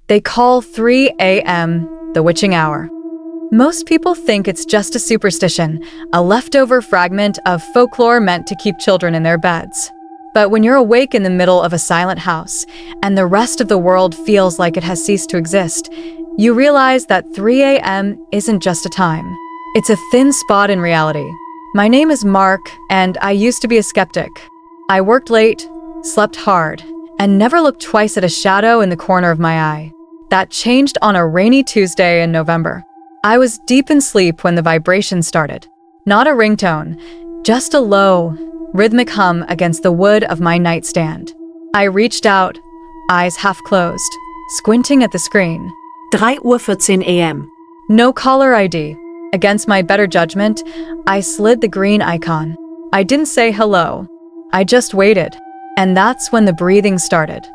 They call 3 a.m. the witching hour. Most people think it's just a superstition, a leftover fragment of folklore meant to keep children in their beds. But when you're awake in the middle of a silent house, and the rest of the world feels like it has ceased to exist, you realize that 3 a.m. isn't just a time. It's a thin spot in reality. My name is Mark, and I used to be a skeptic. I worked late, slept hard, and never looked twice at a shadow in the corner of my eye. That changed on a rainy Tuesday in November. I was deep in sleep when the vibration started. Not a ringtone, just a low, rhythmic hum against the wood of my nightstand. I reached out, eyes half closed, squinting at the screen. 3:14 a.m. No caller ID. Against my better judgment, I slid the green icon. I didn't say hello. I just waited. And that's when the breathing started.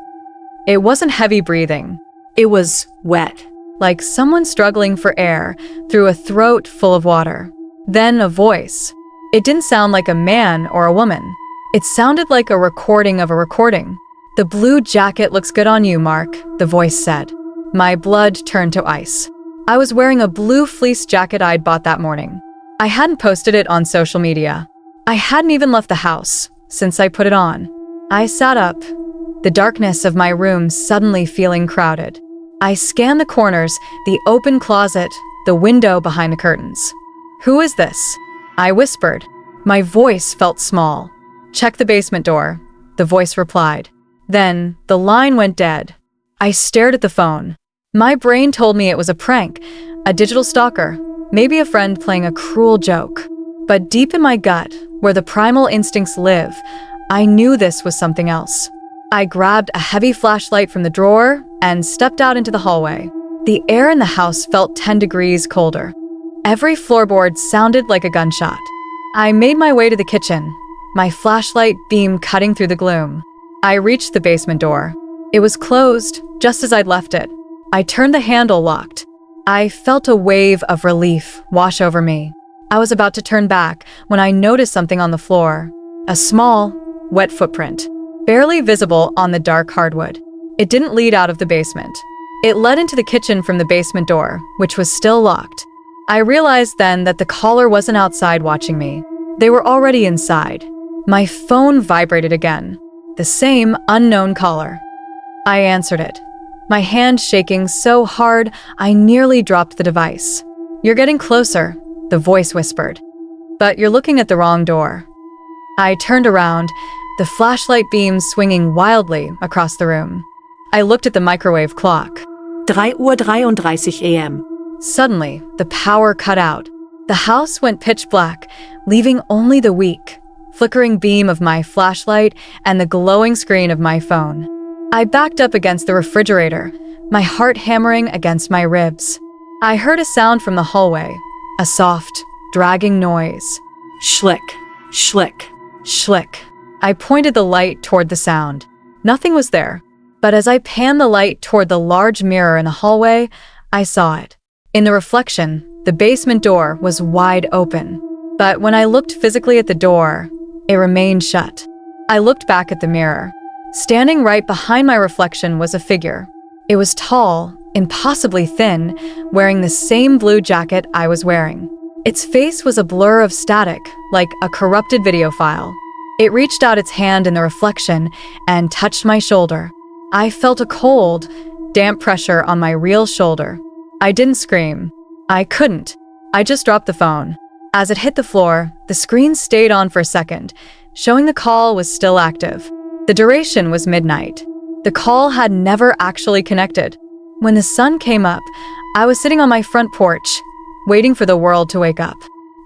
It wasn't heavy breathing. It was wet. Like someone struggling for air through a throat full of water. Then a voice. It didn't sound like a man or a woman. It sounded like a recording of a recording. "The blue jacket looks good on you, Mark," the voice said. My blood turned to ice. I was wearing a blue fleece jacket I'd bought that morning. I hadn't posted it on social media. I hadn't even left the house since I put it on. I sat up, the darkness of my room suddenly feeling crowded. I scanned the corners, the open closet, the window behind the curtains. "Who is this?" I whispered. My voice felt small. "Check the basement door," the voice replied. Then the line went dead. I stared at the phone. My brain told me it was a prank, a digital stalker, maybe a friend playing a cruel joke. But deep in my gut, where the primal instincts live, I knew this was something else. I grabbed a heavy flashlight from the drawer and stepped out into the hallway. The air in the house felt 10 degrees colder. Every floorboard sounded like a gunshot. I made my way to the kitchen, my flashlight beam cutting through the gloom. I reached the basement door. It was closed, just as I'd left it. I turned the handle locked. I felt a wave of relief wash over me. I was about to turn back when I noticed something on the floor. A small, wet footprint, barely visible on the dark hardwood. It didn't lead out of the basement. It led into the kitchen from the basement door, which was still locked. I realized then that the caller wasn't outside watching me. They were already inside. My phone vibrated again. The same unknown caller. I answered it, my hand shaking so hard I nearly dropped the device. "You're getting closer," the voice whispered. "But you're looking at the wrong door." I turned around, the flashlight beam swinging wildly across the room. I looked at the microwave clock. 3:33 a.m. Suddenly, the power cut out. The house went pitch black, leaving only the weak, flickering beam of my flashlight and the glowing screen of my phone. I backed up against the refrigerator, my heart hammering against my ribs. I heard a sound from the hallway, a soft, dragging noise. Schlick, schlick, schlick. I pointed the light toward the sound. Nothing was there, but as I panned the light toward the large mirror in the hallway, I saw it. In the reflection, the basement door was wide open. But when I looked physically at the door, it remained shut. I looked back at the mirror. Standing right behind my reflection was a figure. It was tall, impossibly thin, wearing the same blue jacket I was wearing. Its face was a blur of static, like a corrupted video file. It reached out its hand in the reflection and touched my shoulder. I felt a cold, damp pressure on my real shoulder. I didn't scream. I couldn't. I just dropped the phone. As it hit the floor, the screen stayed on for a second, showing the call was still active. The duration was midnight. The call had never actually connected. When the sun came up, I was sitting on my front porch, waiting for the world to wake up.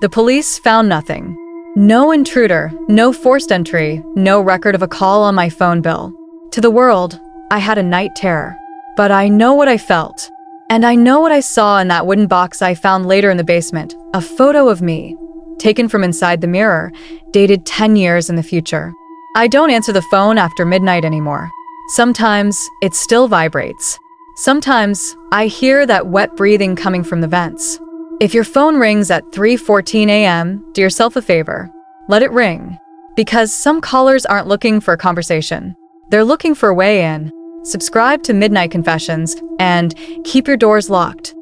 The police found nothing. No intruder, no forced entry, no record of a call on my phone bill. To the world, I had a night terror. But I know what I felt. And I know what I saw in that wooden box I found later in the basement, a photo of me, taken from inside the mirror, dated 10 years in the future. I don't answer the phone after midnight anymore. Sometimes it still vibrates. Sometimes I hear that wet breathing coming from the vents. If your phone rings at 3:14 a.m., do yourself a favor. Let it ring. Because some callers aren't looking for a conversation. They're looking for a way in. subscribe to Midnight Confessions, and keep your doors locked.